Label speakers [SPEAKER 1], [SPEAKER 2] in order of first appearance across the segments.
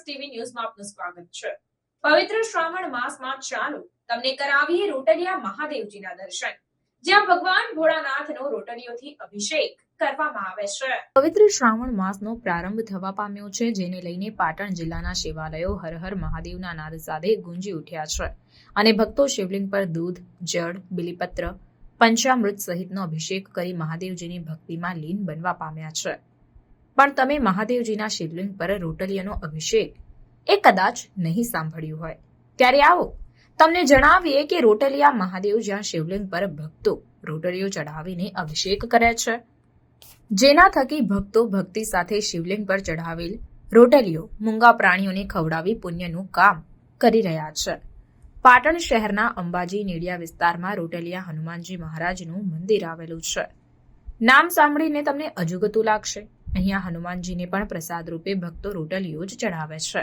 [SPEAKER 1] Plus TV ન્યૂઝમાં આપનું સ્વાગત છે। પવિત્ર શ્રાવણ માસમાં ચાલો તમને કરાવીએ રોટલિયા મહાદેવજીના દર્શન, જ્યાં ભગવાન ભોળાનાથનો રોટલીઓથી અભિષેક કરવામાં આવે છે। પવિત્ર શ્રાવણ માસનો પ્રારંભ થવા પામ્યો છે, જેને લઈને પાટણ જિલ્લાના શિવાલયો હર હર મહાદેવના નાદ સાથે ગુંજી ઉઠ્યા છે અને ભક્તો શિવલિંગ પર દૂધ, જળ, બિલીપત્ર, પંચામૃત સહિતનો અભિષેક કરી મહાદેવજીની ભક્તિમાં લીન બનવા પામ્યા છે। પણ તમે મહાદેવજીના શિવલિંગ પર રોટલીયાનો અભિષેક એ કદાચ નહીં સાંભળ્યું હોય, ત્યારે આવો તમને જણાવીએ કે રોટલિયા મહાદેવ જ્યાં શિવલિંગ પર ભક્તો રોટલીઓ ચઢાવીને અભિષેક કરે છે, જેના થકી ભક્તો ભક્તિ સાથે શિવલિંગ પર ચઢાવેલ રોટલીઓ મૂંગા પ્રાણીઓને ખવડાવી પુણ્યનું કામ કરી રહ્યા છે। પાટણ શહેરના અંબાજી નેડિયા વિસ્તારમાં રોટલિયા હનુમાનજી મહારાજનું મંદિર આવેલું છે। નામ સાંભળીને તમને અજુગતું લાગશે। અહીંયા હનુમાનજીને પણ પ્રસાદ રૂપે ભક્તો રોટલીઓ જ ચઢાવે છે।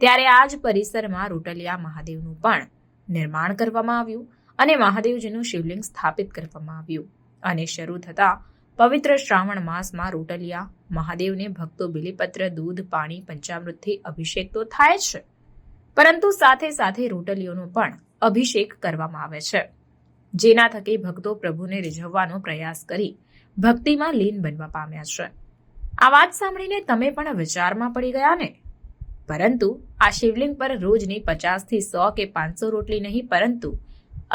[SPEAKER 1] ત્યારે આ જ પરિસરમાં રોટલિયા મહાદેવનું પણ નિર્માણ કરવામાં આવ્યું અને મહાદેવજીનું શિવલિંગ સ્થાપિત કરવામાં આવ્યું અને શરૂ થતા પવિત્ર શ્રાવણ માસમાં રોટલિયા મહાદેવને ભક્તો બિલીપત્ર, દૂધ, પાણી, પંચામૃતથી અભિષેક તો થાય છે, પરંતુ સાથે સાથે રોટલીઓનો પણ અભિષેક કરવામાં આવે છે, જેના થકી ભક્તો પ્રભુને રીઝવવાનો પ્રયાસ કરી ભક્તિમાં લીન બનવા પામ્યા છે। આ વાત સાંભળીને તમે પણ વિચારમાં પડી ગયા ને? પરંતુ આ શિવલિંગ પર રોજની 50 થી 100 કે 500 રોટલી નહીં, પરંતુ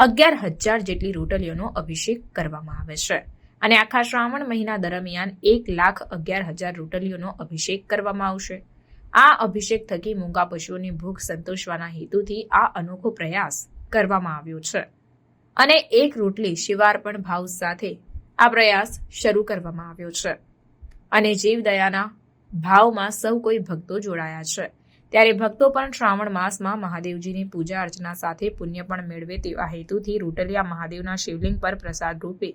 [SPEAKER 1] 11,000 જેટલી રોટલીઓનો અભિષેક કરવામાં આવે છે અને આખા શ્રાવણ મહિના દરમિયાન 1,11,000 રોટલીઓનો અભિષેક કરવામાં આવશે। આ અભિષેક થકી મૂંગા પશુઓની ભૂખ સંતોષવાના હેતુથી આ અનોખો પ્રયાસ કરવામાં આવ્યો છે અને એક રોટલી શિવાર્પણ ભાવ સાથે આ પ્રયાસ શરૂ કરવામાં આવ્યો છે અને જીવદયાના ભાવમાં સૌ કોઈ ભક્તો જોડાયા છે। ત્યારે ભક્તો પણ શ્રાવણ માસમાં મહાદેવજીની પૂજા અર્ચના સાથે પુણ્ય પણ મેળવે તેવા હેતુથી રોટલિયા મહાદેવના શિવલિંગ પર પ્રસાદ રૂપે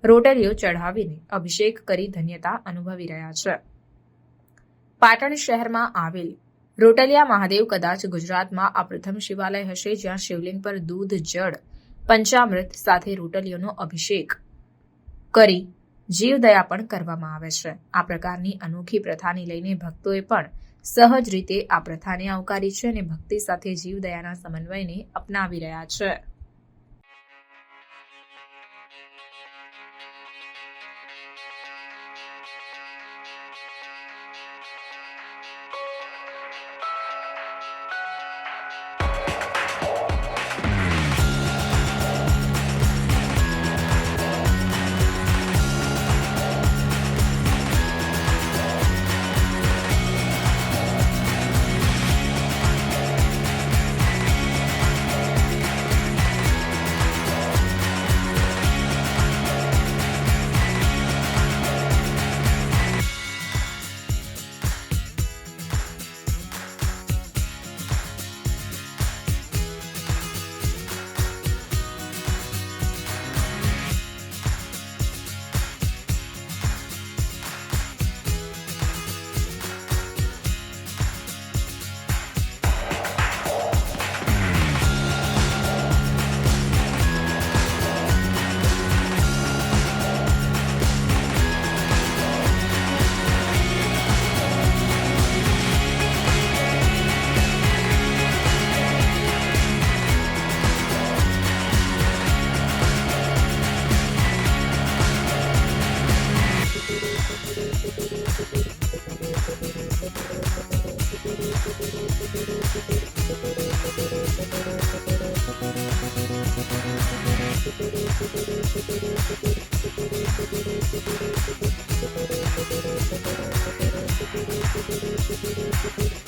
[SPEAKER 1] રોટલીઓ ચઢાવીને અભિષેક કરી ધન્યતા અનુભવી રહ્યા છે। પાટણ શહેરમાં આવેલ રોટલિયા મહાદેવ કદાચ ગુજરાતમાં આ પ્રથમ શિવાલય હશે જ્યાં શિવલિંગ પર દૂધ, જળ, પંચામૃત સાથે રોટલીઓનો અભિષેક કરી જીવદયા પણ કરવામાં આવે છે। આ પ્રકારની અનોખી પ્રથાને લઈને ભક્તોએ પણ સહજ રીતે આ પ્રથાને આવકારી છે અને ભક્તિ સાથે જીવદયાના સમન્વયને અપનાવી રહ્યા છે। Thank you.